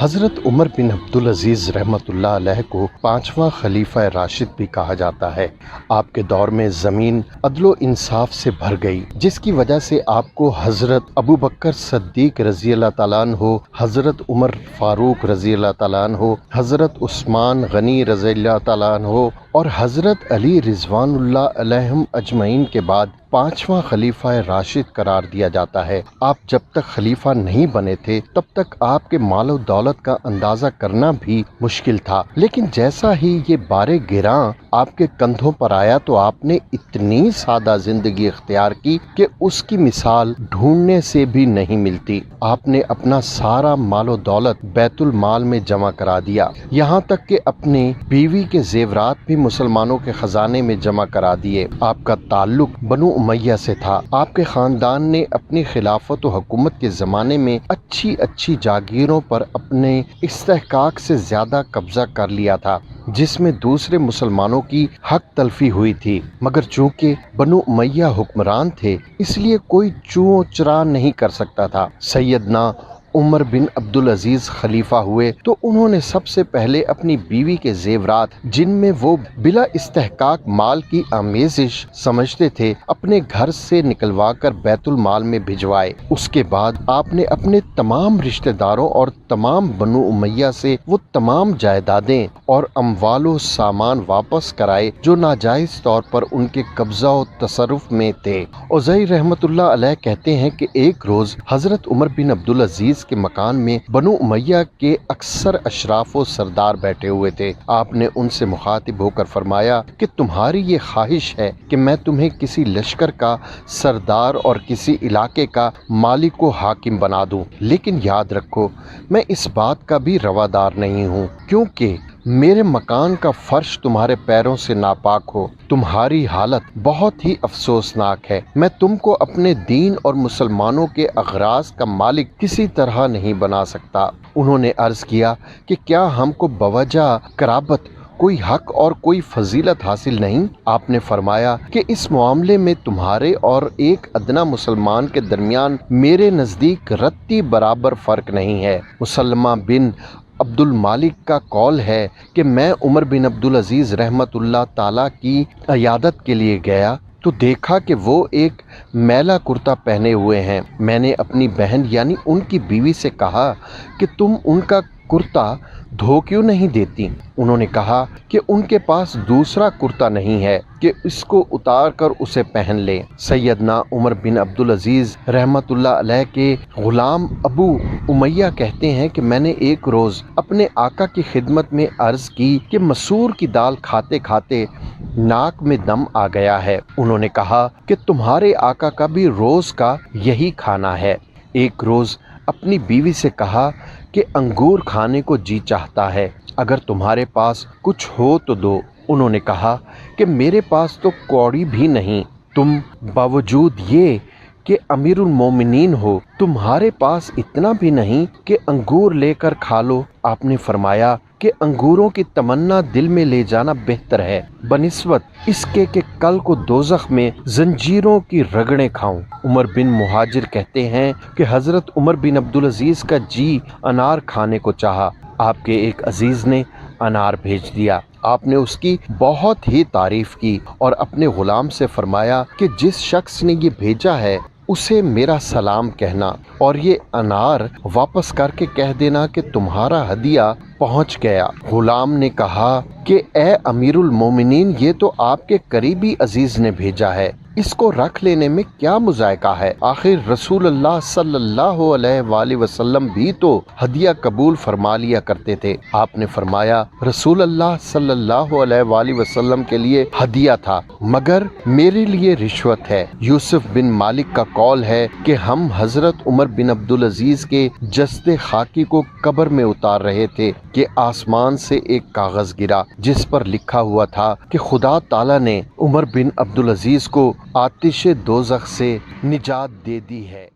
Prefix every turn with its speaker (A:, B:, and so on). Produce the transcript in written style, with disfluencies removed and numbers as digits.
A: حضرت عمر بن عبدل عزیز رحمۃ اللہ علیہ کو پانچواں خلیفہ راشد بھی کہا جاتا ہے۔ آپ کے دور میں زمین عدل و انصاف سے بھر گئی، جس کی وجہ سے آپ کو حضرت ابو بکر صدیق رضی اللہ تعالیٰ عنہ، حضرت عمر فاروق رضی اللہ تعالیٰ عنہ، حضرت عثمان غنی رضی اللہ تعالیٰ عنہ اور حضرت علی رضوان اللہ علیہم اجمعین کے بعد پانچواں خلیفہ راشد قرار دیا جاتا ہے۔ آپ جب تک خلیفہ نہیں بنے تھے تب تک آپ کے مال و دولت کا اندازہ کرنا بھی مشکل تھا، لیکن جیسا ہی یہ بار گراں آپ کے کندھوں پر آیا تو آپ نے اتنی سادہ زندگی اختیار کی کہ اس کی مثال ڈھونڈنے سے بھی نہیں ملتی۔ آپ نے اپنا سارا مال و دولت بیت المال میں جمع کرا دیا، یہاں تک کہ اپنی بیوی کے زیورات بھی مسلمانوں کے خزانے میں جمع کرا دیے۔ آپ کا تعلق بنو امیہ سے تھا۔ آپ کے خاندان نے اپنی خلافت و حکومت کے زمانے میں اچھی جاگیروں پر اپنے استحقاق سے زیادہ قبضہ کر لیا تھا، جس میں دوسرے مسلمانوں کی حق تلفی ہوئی تھی، مگر چونکہ بنو امیہ حکمران تھے اس لیے کوئی چوں چرا نہیں کر سکتا تھا۔ سیدنا عمر بن عبدالعزیز خلیفہ ہوئے تو انہوں نے سب سے پہلے اپنی بیوی کے زیورات، جن میں وہ بلا استحقاق مال کی آمیزش سمجھتے تھے، اپنے گھر سے نکلوا کر بیت المال میں بھجوائے۔ اس کے بعد آپ نے اپنے تمام رشتہ داروں اور تمام بنو امیہ سے وہ تمام جائیدادیں اور اموال و سامان واپس کرائے جو ناجائز طور پر ان کے قبضہ و تصرف میں تھے۔ عزیر رحمۃ اللہ علیہ کہتے ہیں کہ ایک روز حضرت عمر بن عبدالعزیز کے مکان میں بنو امیہ کے اکثر اشراف و سردار بیٹھے ہوئے تھے۔ آپ نے ان سے مخاطب ہو کر فرمایا کہ تمہاری یہ خواہش ہے کہ میں تمہیں کسی لشکر کا سردار اور کسی علاقے کا مالک و حاکم بنا دوں، لیکن یاد رکھو میں اس بات کا بھی روادار نہیں ہوں، کیونکہ میرے مکان کا فرش تمہارے پیروں سے ناپاک ہو۔ تمہاری حالت بہت ہی افسوسناک ہے۔ میں تم کو اپنے دین اور مسلمانوں کے اغراض کا مالک کسی طرح نہیں بنا سکتا۔ انہوں نے عرض کیا کہ کیا ہم کو بوجہ قرابت کوئی حق اور کوئی فضیلت حاصل نہیں؟ آپ نے فرمایا کہ اس معاملے میں تمہارے اور ایک ادنا مسلمان کے درمیان میرے نزدیک رتی برابر فرق نہیں ہے۔ مسلمہ بن عبد المالک کا قول ہے کہ میں عمر بن عبدالعزیز رحمۃ اللہ تعالیٰ کی عیادت کے لیے گیا تو دیکھا کہ وہ ایک میلا کرتا پہنے ہوئے ہیں۔ میں نے اپنی بہن یعنی ان کی بیوی سے کہا کہ تم ان کا کرتا دھو کیوں نہیں دیتی؟ انہوں نے کہا کہ ان کے پاس دوسرا کرتا نہیں ہے کہ اس کو اتار کر اسے پہن لیں۔ سیدنا عمر بن عبدالعزیز رحمۃ اللہ علیہ کے غلام ابو امیہ کہتے ہیں کہ میں نے ایک روز اپنے آقا کی خدمت میں عرض کی کہ مسور کی دال کھاتے کھاتے ناک میں دم آ گیا ہے۔ انہوں نے کہا کہ تمہارے آقا کا بھی روز کا یہی کھانا ہے۔ ایک روز اپنی بیوی سے کہا کہ انگور کھانے کو جی چاہتا ہے، اگر تمہارے پاس کچھ ہو تو دو۔ انہوں نے کہا کہ میرے پاس تو کوڑی بھی نہیں، تم باوجود یہ کہ امیر المومنین ہو تمہارے پاس اتنا بھی نہیں کہ انگور لے کر کھا لو۔ آپ نے فرمایا کہ انگوروں کی تمنا دل میں لے جانا بہتر ہے بنسبت اس کے کہ کل کو دوزخ میں زنجیروں کی رگڑیں کھاؤں۔ عمر بن مہاجر کہتے ہیں کہ حضرت عمر بن عبدالعزیز کا جی انار کھانے کو چاہا۔ آپ کے ایک عزیز نے انار بھیج دیا۔ آپ نے اس کی بہت ہی تعریف کی اور اپنے غلام سے فرمایا کہ جس شخص نے یہ بھیجا ہے اسے میرا سلام کہنا اور یہ انار واپس کر کے کہہ دینا کہ تمہارا ہدیہ پہنچ گیا۔ غلام نے کہا کہ اے امیر المومنین، یہ تو آپ کے قریبی عزیز نے بھیجا ہے، اس کو رکھ لینے میں کیا مذائقہ ہے؟ آخر رسول اللہ صلی اللہ علیہ وآلہ وسلم بھی تو ہدیہ قبول فرما لیا کرتے تھے۔ آپ نے فرمایا رسول اللہ صلی اللہ علیہ وآلہ وسلم کے لیے ہدیہ تھا مگر میرے لیے رشوت ہے۔ یوسف بن مالک کا قول ہے کہ ہم حضرت عمر بن عبدالعزیز کے جسد خاکی کو قبر میں اتار رہے تھے کہ آسمان سے ایک کاغذ گرا جس پر لکھا ہوا تھا کہ خدا تعالیٰ نے عمر بن عبدالعزیز کو آتش دوزخ سے نجات دے دی ہے۔